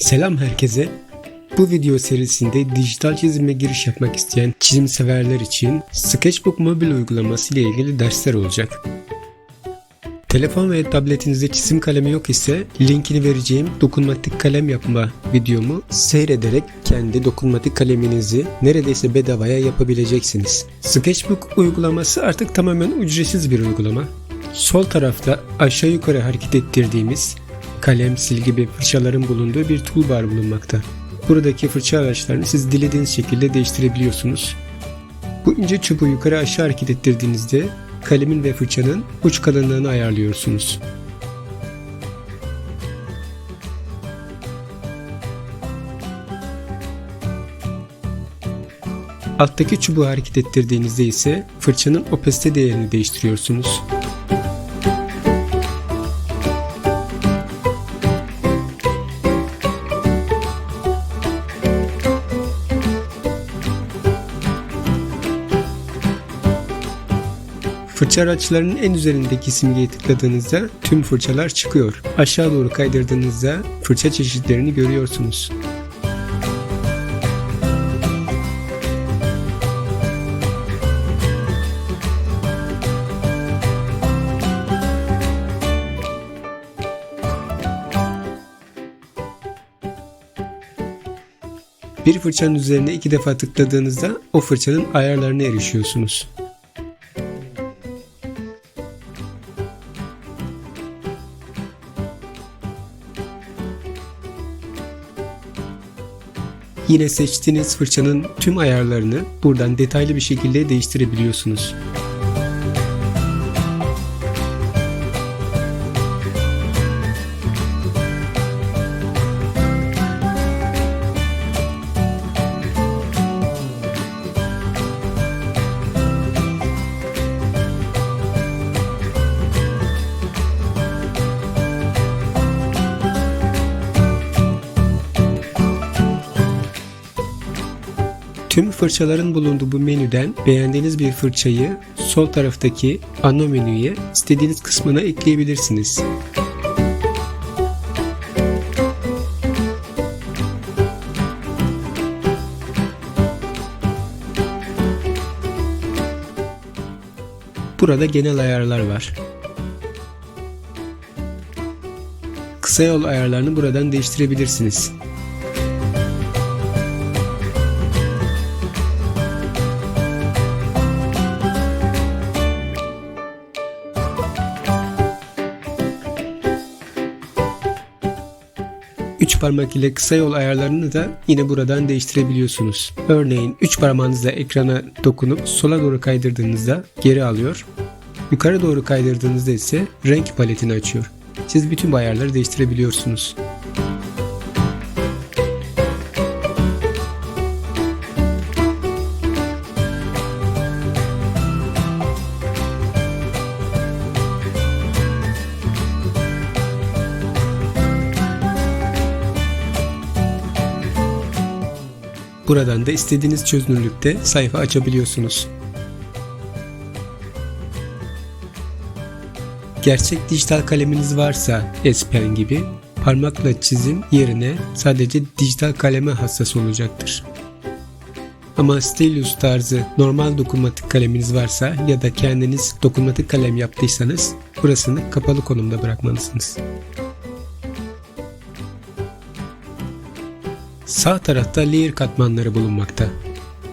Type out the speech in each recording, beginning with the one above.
Selam herkese. Bu video serisinde dijital çizime giriş yapmak isteyen çizim severler için Sketchbook mobil uygulaması ile ilgili dersler olacak. Telefon ve tabletinizde çizim kalemi yok ise linkini vereceğim dokunmatik kalem yapma videomu seyrederek kendi dokunmatik kaleminizi neredeyse bedavaya yapabileceksiniz. Sketchbook uygulaması artık tamamen ücretsiz bir uygulama. Sol tarafta aşağı yukarı hareket ettirdiğimiz kalem, sil gibi fırçaların bulunduğu bir toolbar bulunmakta. Buradaki fırça araçlarını siz dilediğiniz şekilde değiştirebiliyorsunuz. Bu ince çubuğu yukarı aşağı hareket ettirdiğinizde kalemin ve fırçanın uç kalınlığını ayarlıyorsunuz. Alttaki çubuğu hareket ettirdiğinizde ise fırçanın opasite değerini değiştiriyorsunuz. Fırça araçlarının en üzerindeki simgeye tıkladığınızda tüm fırçalar çıkıyor. Aşağı doğru kaydırdığınızda fırça çeşitlerini görüyorsunuz. Bir fırçanın üzerine 2 defa tıkladığınızda o fırçanın ayarlarına erişiyorsunuz. Yine seçtiğiniz fırçanın tüm ayarlarını buradan detaylı bir şekilde değiştirebiliyorsunuz. Tüm fırçaların bulunduğu bu menüden beğendiğiniz bir fırçayı sol taraftaki ana menüye istediğiniz kısmına ekleyebilirsiniz. Burada genel ayarlar var. Kısa yol ayarlarını buradan değiştirebilirsiniz. Üç parmak ile kısa yol ayarlarını da yine buradan değiştirebiliyorsunuz. Örneğin 3 parmağınızla ekrana dokunup sola doğru kaydırdığınızda geri alıyor. Yukarı doğru kaydırdığınızda ise renk paletini açıyor. Siz bütün bu ayarları değiştirebiliyorsunuz. Buradan da istediğiniz çözünürlükte sayfa açabiliyorsunuz. Gerçek dijital kaleminiz varsa S Pen gibi parmakla çizim yerine sadece dijital kaleme hassas olacaktır. Ama stylus tarzı normal dokunmatik kaleminiz varsa ya da kendiniz dokunmatik kalem yaptıysanız burasını kapalı konumda bırakmalısınız. Sağ tarafta layer katmanları bulunmakta.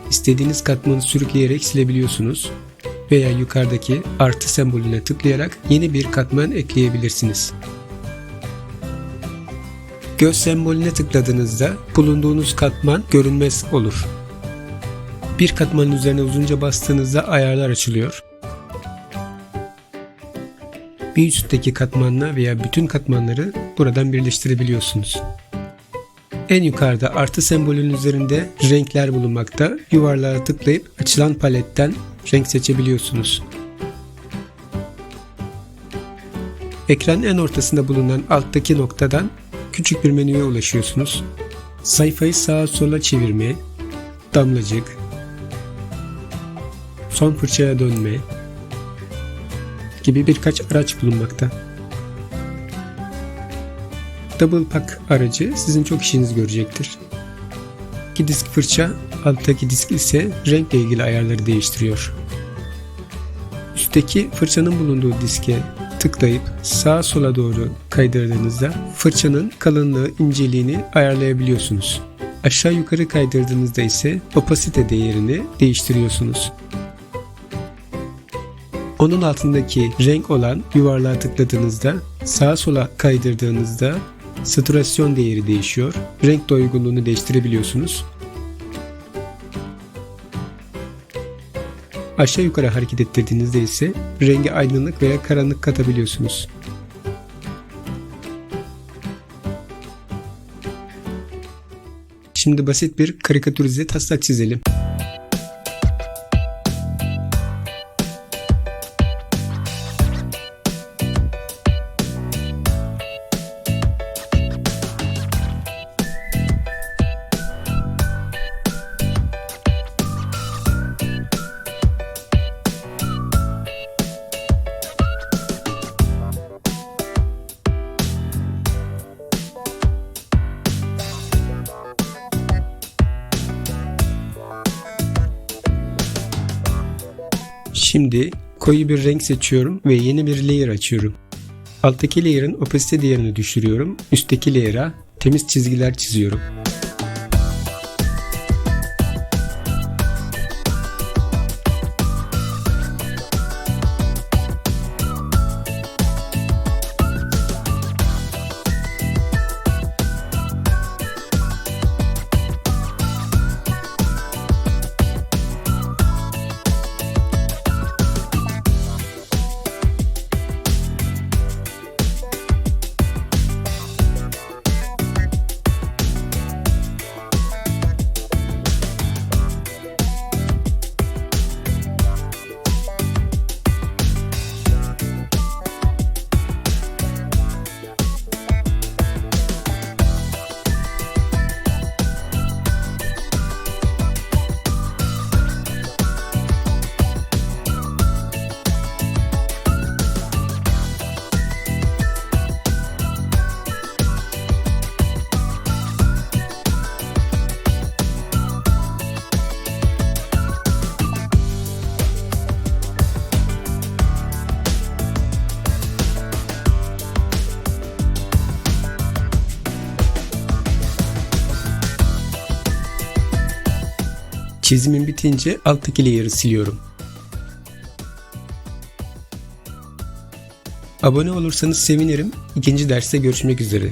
İstediğiniz katmanı sürükleyerek silebiliyorsunuz veya yukarıdaki artı sembolüne tıklayarak yeni bir katman ekleyebilirsiniz. Göz sembolüne tıkladığınızda bulunduğunuz katman görünmez olur. Bir katmanın üzerine uzunca bastığınızda ayarlar açılıyor. Bir üstteki katmanla veya bütün katmanları buradan birleştirebiliyorsunuz. En yukarıda artı sembolünün üzerinde renkler bulunmakta. Yuvarlığa tıklayıp açılan paletten renk seçebiliyorsunuz. Ekranın en ortasında bulunan alttaki noktadan küçük bir menüye ulaşıyorsunuz. Sayfayı sağa sola çevirme, damlacık, son fırçaya dönme gibi birkaç araç bulunmakta. Double Pack aracı sizin çok işinizi görecektir. İki disk fırça, alttaki disk ise renkle ilgili ayarları değiştiriyor. Üstteki fırçanın bulunduğu diske tıklayıp sağa sola doğru kaydırdığınızda fırçanın kalınlığı, inceliğini ayarlayabiliyorsunuz. Aşağı yukarı kaydırdığınızda ise opasite değerini değiştiriyorsunuz. Onun altındaki renk olan yuvarlığa tıkladığınızda sağa sola kaydırdığınızda satürasyon değeri değişiyor. Renk doygunluğunu değiştirebiliyorsunuz. Aşağı yukarı hareket ettirdiğinizde ise rengi aydınlık veya karanlık katabiliyorsunuz. Şimdi basit bir karikatürize taslak çizelim. Şimdi koyu bir renk seçiyorum ve yeni bir layer açıyorum. Alttaki layer'ın opacity değerini düşürüyorum. Üstteki layer'a temiz çizgiler çiziyorum. Çizimim bitince alttaki layer'ı siliyorum. Abone olursanız sevinirim. İkinci derste görüşmek üzere.